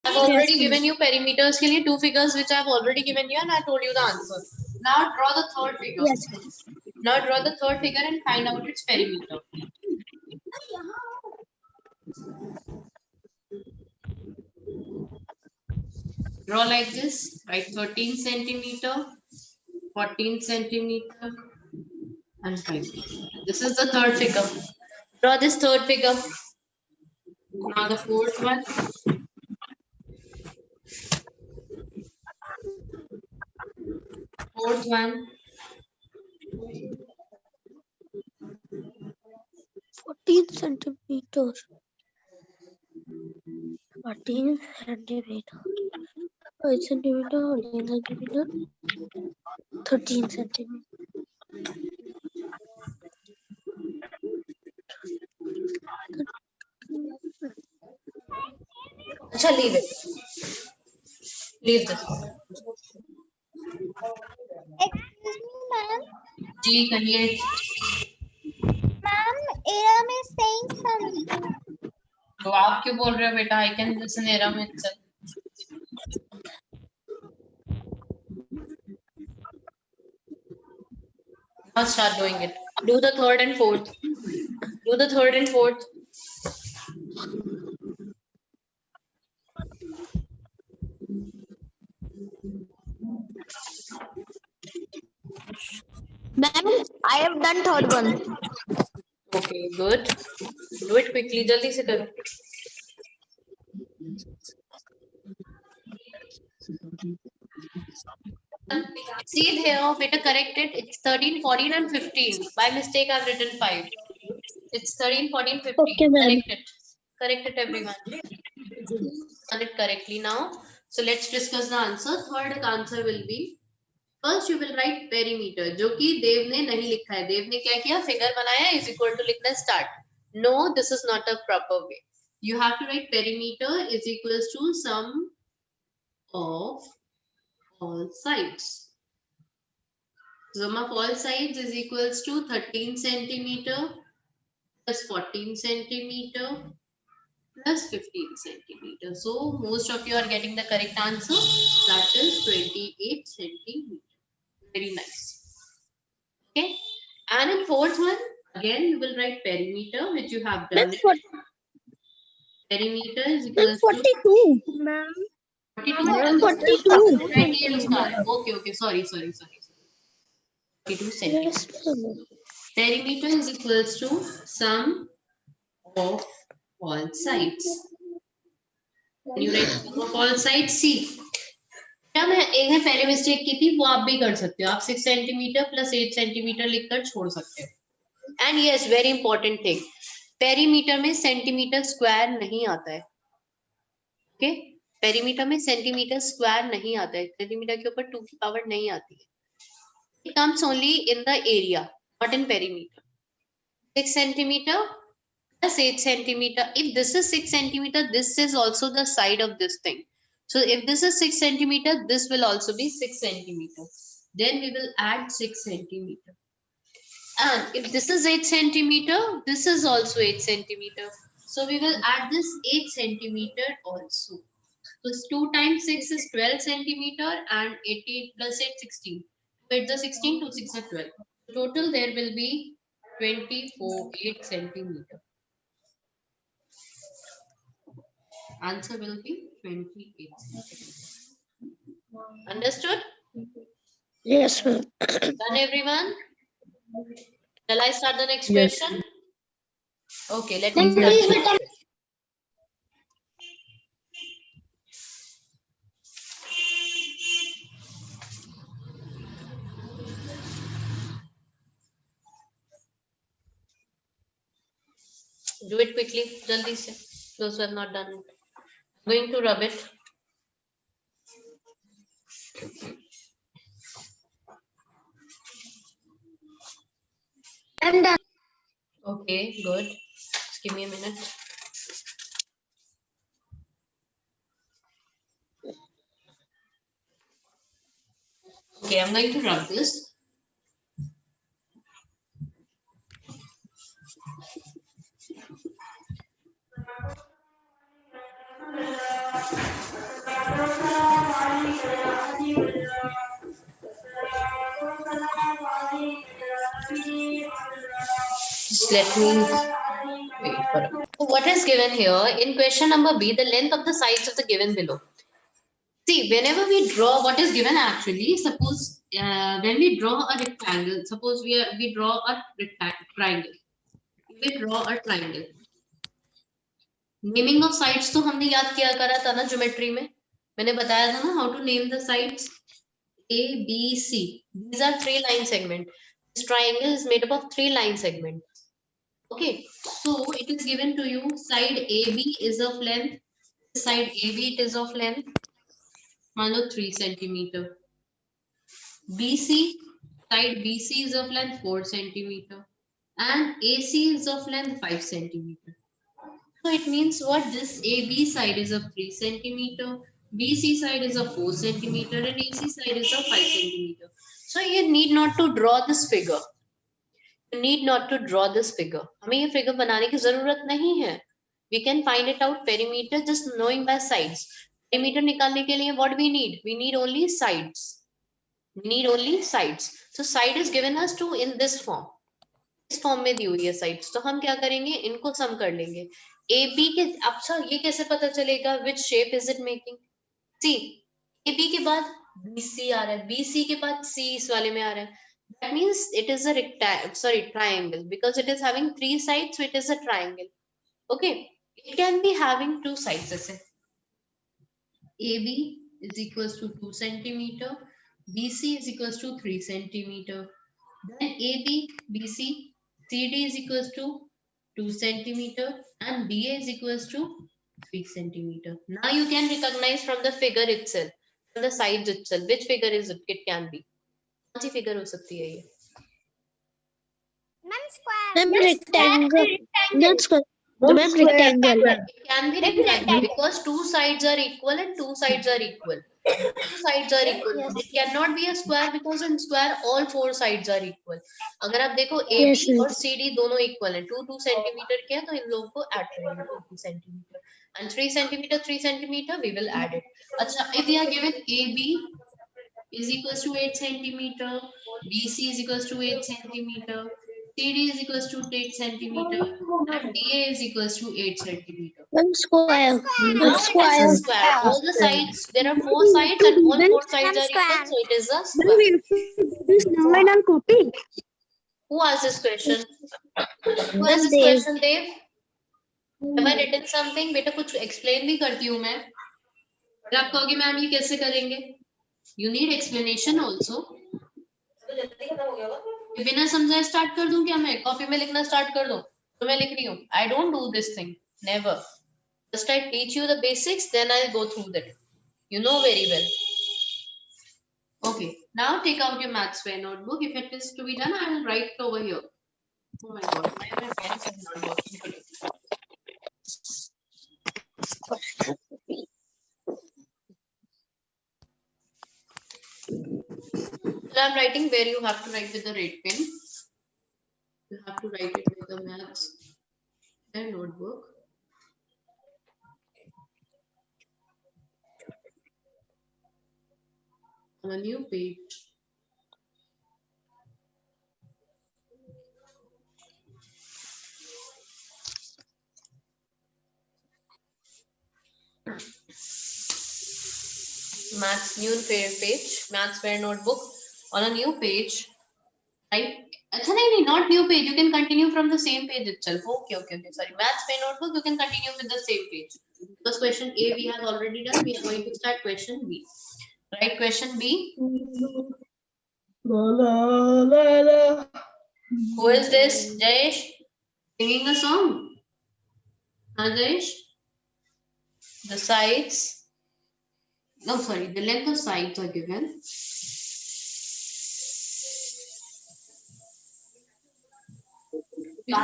I've already given you perimeters के लिए 2 figures which I've already given you and I told you the answer. Now draw the third figure. Yes. Now draw the third figure and find out its perimeter. Draw like this, right? 13 centimeter, 14 centimeter, and 5 centimeter. This is the third figure. Draw this third figure. Now the fourth one. Fourth one. 14 centimeters. 14 centimeter. 5 centimeter. 14 centimeter. 13 centimeter. अच्छा, leave it. Leave this. Excuse me, ma'am. जी कहिए. Ma'am, Aram is saying something. तो आप क्यों बोल रहे हो बेटा? I can listen Aram itself. Now start doing it. Do the third and fourth. Do the third and fourth. Ma'am, I have done third one. Okay, good. Do it quickly. जल्दी से करो. See here, better correct it. It's 13, 14 and 15. By mistake, I've written 5. It's 13, 14, 15. Okay, ma'am. Correct it. Correct it, everyone. Done it correctly now. So let's discuss the answer. Third answer will be, first you will write perimeter, जो कि देव ने नहीं लिखा है. देव ने क्या किया? Figure बनाया is equal to लिखना start. No, this is not a proper way. You have to write perimeter is equals to sum of all sides. Sum of all sides is equals to 13 centimeter plus 14 centimeter plus 15 centimeter. So most of you are getting the correct answer. That is 28 centimeter. Very nice. Okay. And in fourth one, again you will write perimeter, which you have done. Perimeter is equals to 42. Ma'am. 42. 42. Right here, star. Okay. Sorry. 42 centimeters. Yes, ma'am. Perimeter is equals to sum of all sides. When you write sum of all sides, see. क्या मैं एक है पहले mistake की थी, वो आप भी कर सकते हो. आप 6 सेंटीमीटर प्लस 8 सेंटीमीटर लिखकर छोड़ सकते हो. And yes, very important thing, perimeter में सेंटीमीटर स्क्वायर नहीं आता है. ओके, पेरीमीटर में सेंटीमीटर स्क्वायर नहीं आता है. सेंटीमीटर के ऊपर 2 की पावर नहीं आती है. It comes only in the area, not in perimeter. 6 centimeter plus 8 centimeter. If this is 6 centimeter, this is also the side of this thing. So if this is 6 centimeter, this will also be 6 centimeter. Then we will add 6 centimeter. And if this is 8 centimeter, this is also 8 centimeter. So we will add this 8 centimeter also. So 2 times 6 is 12 centimeter and 18 plus 8, 16. 2 8 is 16, 2 6 is 12. Total there will be 8 centimeter. Answer will be 28 centimeter. Understood? Yes, ma'am. Done, everyone? Shall I start the next Yes. question? Okay, let me start. Do it quickly, jaldi se. Those who have not done it. I'm going to rub it. I'm done. Okay, good. Just give me a minute. Okay, I'm going to rub this. Just let me wait for it. So what is given here in question number B? The length of the sides of the given below. See, whenever we draw what is given actually, suppose when we draw a rectangle, suppose we draw a triangle. We draw a triangle. Naming of sides तो हमने याद किया करा था ना geometry में, मैंने बताया था ना how to name the sides. A, B, C. These are three line segment. This triangle is made up of three line segments. Okay, so it is given to you side AB is of length. Side AB it is of length. मान लो 3 centimeter. BC side BC is of length 4 centimeter. And AC is of length 5 centimeter. So it means what this AB side is of 3 centimeter, BC side is of 4 centimeter, and AC side is of 5 centimeter. So you need not to draw this figure. You need not to draw this figure. हमें ये figure बनाने की जरूरत नहीं है. We can find it out perimeter just knowing by sides. Perimeter निकालने के लिए what we need? We need only sides. We need only sides. So side is given us to in this form. इस form में दी हुई है sides, तो हम क्या करेंगे इनको सम कर लेंगे. ए बी के, अच्छा ये कैसे पता चलेगा which shape is it making? C, A B के बाद बी सी आ रहा है, बी सी के बाद सी इस वाले में आ रहा है. That means it is a triangle because it is having three sides, so it is a triangle. Okay, it can be having two sides. ऐसे A B is equals to 2 centimeter, B C is equals to 3 centimeter, then AB, BC, CD is equals to 2 centimeter and BA is equals to 3 centimeter. Now you can recognize from the figure itself, from the sides itself, which figure is it? It can be. कौन सी figure हो सकती है ये? Ma'am, square. Ma'am, rectangle. Not square. Ma'am, Ma'am, rectangle. It can be rectangle because two sides are equal and two sides are equal. Two sides are equal. Yes. It cannot be a square because in square all four sides are equal. अगर आप देखो AB Yes, ma'am. और CD दोनों equal हैं, 2 centimeter के हैं तो इन लोगों को add करेंगे 2 centimeter and 3 centimeter we will add it. अच्छा, if we are given AB is equals to 8 centimeter, BC is equals to 8 centimeter, CD is equals to 8 centimeter, and DA is equals to 8 centimeter. Ma'am, square. Now Ma'am, it is a square. square. All the sides, there are four sides and all four sides are equal, so it is a square. This number on copy. Who asked this question? Who Ma'am, asked this Dev. question, Dev? Have I written something? बेटा कुछ explain भी करती हूँ मैं. फिर आप कहोगे ma'am ये कैसे करेंगे? You need explanation also. बिना समझाए स्टार्ट कर दूं क्या मैं? कॉपी में लिखना स्टार्ट कर दो तो मैं लिख रही हूँ. I don't do this thing. Never. Just I teach you the basics, then I'll go through that. You know very well. Okay. Now take out your maths pen notebook. If it is to be done, I will write it over here. Oh my God, my pens are not working today. So I'm writing where you have to write with the red pen. You have to write it with the maths and notebook. On a new page. Maths new page, maths fair notebook on a new page, right? अच्छा नहीं, not new page. You can continue from the same page itself. Okay. Sorry, maths fair notebook. You can continue with the same page. Because question A we have already done. We are going to start question B. Right? Question B. Who is this? Jayesh? Singing a song? Huh, Jayesh? The sides. No, sorry. The length of sides are given. मैं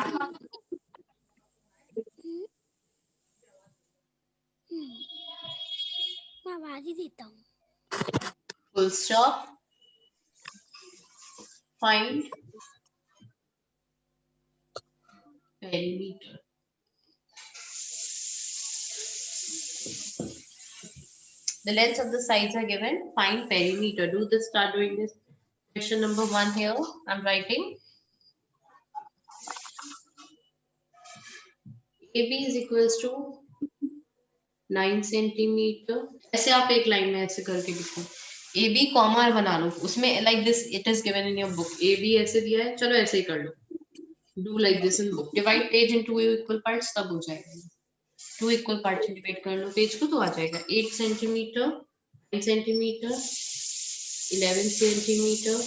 आवाज ही देता हूँ. Full stop. Find perimeter. The lengths of the sides are given. Find perimeter. Do this. Start doing this. Question number 1 here. I'm writing. AB is equals to 9 centimetre. ऐसे आप एक line में ऐसे करके लिखो. AB कॉमा बना लो. उसमें like this it is given in your book. AB ऐसे दिया है. चलो ऐसे ही कर लो. Do like this in book. Divide page into equal parts. तब हो जाएगा. 2 equal parts में divide कर लो पेज को तो आ जाएगा. 8 centimetre, 9 centimetre, 11 centimetre,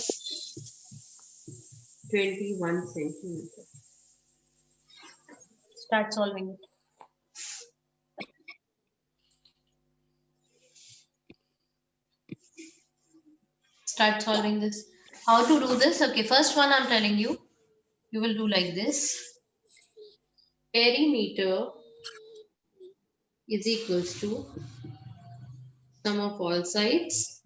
21 centimetre. Start solving it. Start solving this. How to do this? Okay, first one I'm telling you. You will do like this. Perimeter is equals to sum of all sides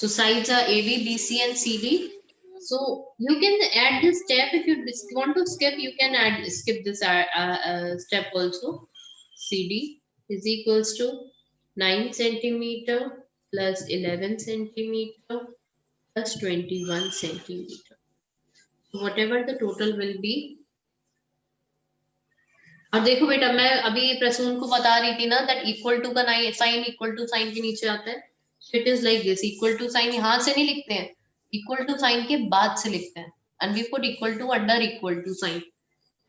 So sides are AB, BC and CD. So you can add this step if you want to skip. You can skip this step also. CD is equals to 9 centimeter plus 11 centimeter plus 21 centimeter. So whatever the total will be. और देखो बेटा मैं अभी प्रसून को बता रही थी ना that equal to का साइन equal to साइन के नीचे आता है. It is like this. Equal to sign यहाँ से नहीं लिखते हैं. Equal to साइन के बाद से लिखते हैं. And we put equal to under equal to sign.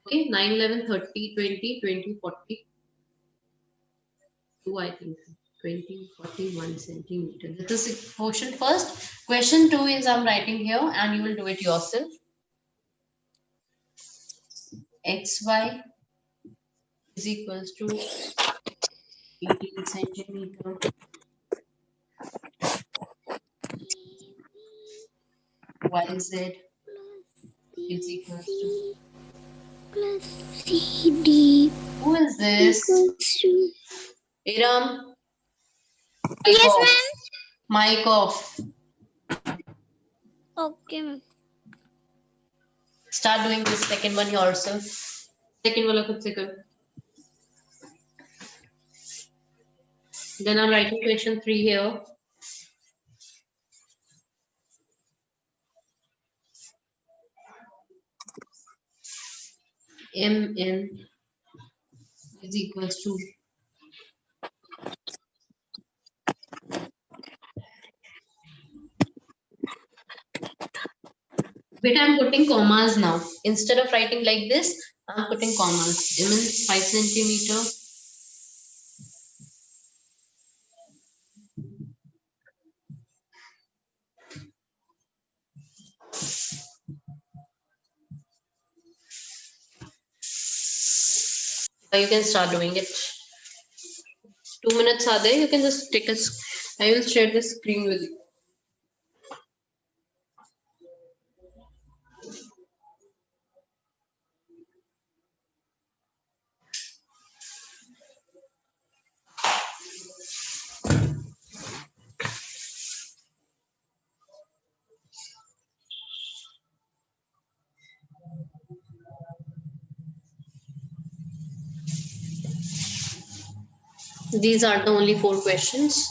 Okay, 9, 11, 30, 20, 20, 40. 2, I think. 20, 41 centimeter. This is question first. Question 2 is I'm writing here and you will do it yourself. XY is equals to 18 centimeter. YZ is equals to plus CD. Who is this? Iram. Yes, ma'am. Mic off. Okay, ma'am. Start doing this second one yourself. Second वाला खुद से कर. Then I'm writing question 3 here. MN is equals to But I'm putting commas now. Instead of writing like this, I'm putting commas. MN is 5 centimeter. You can start doing it. 2 minutes are there. You can just take a. I will share the screen with you. These are the only 4 questions.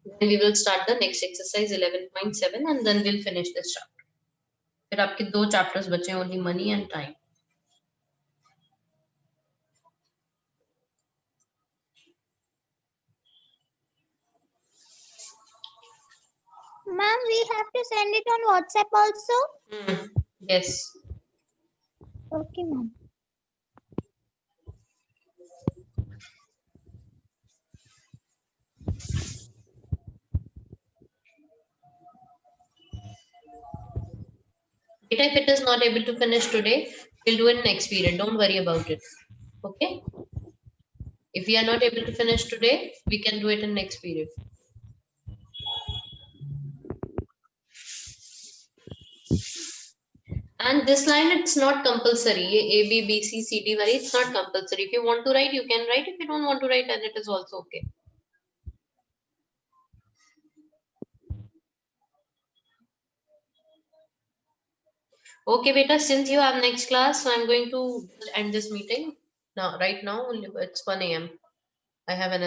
Then we will start the next exercise 11.7 and then we'll finish this chapter. फिर आपके 2 chapters बचे हैं, only money and time. Ma'am, we have to send it on WhatsApp also? Yes. Okay, ma'am. If it is not able to finish today, we'll do it next period. Don't worry about it. Okay? If we are not able to finish today, we can do it in next period. And this line, it's not compulsory. A, B, B, C, C, D, it's not compulsory. If you want to write, you can write. If you don't want to write, then it is also okay. Okay, beta, since you have next class, so I'm going to end this meeting. Now, right now, only it's 1 a.m. I have another